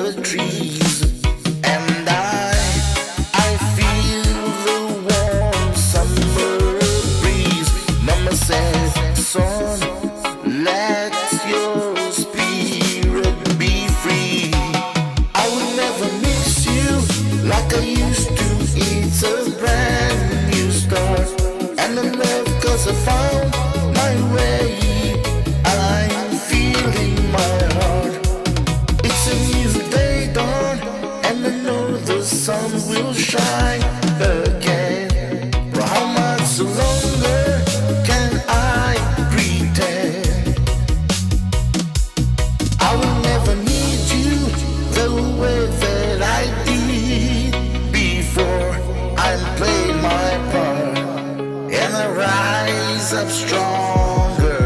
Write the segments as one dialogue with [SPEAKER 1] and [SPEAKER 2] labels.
[SPEAKER 1] the trees, and I feel the warm summer breeze. Mama said, son, let your spirit be free. I will never miss you like I used to. It's a brand new start, and I'm love 'cause I found my way. I'm feeling my heart. It's a new day dawn, and I know the sun will shine again. For how much longer can I pretend? I will never need you the way that I did before. I'm playing my part, and I rise up stronger.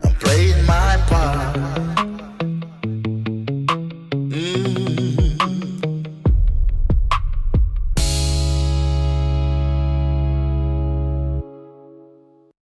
[SPEAKER 1] I'm playing my part.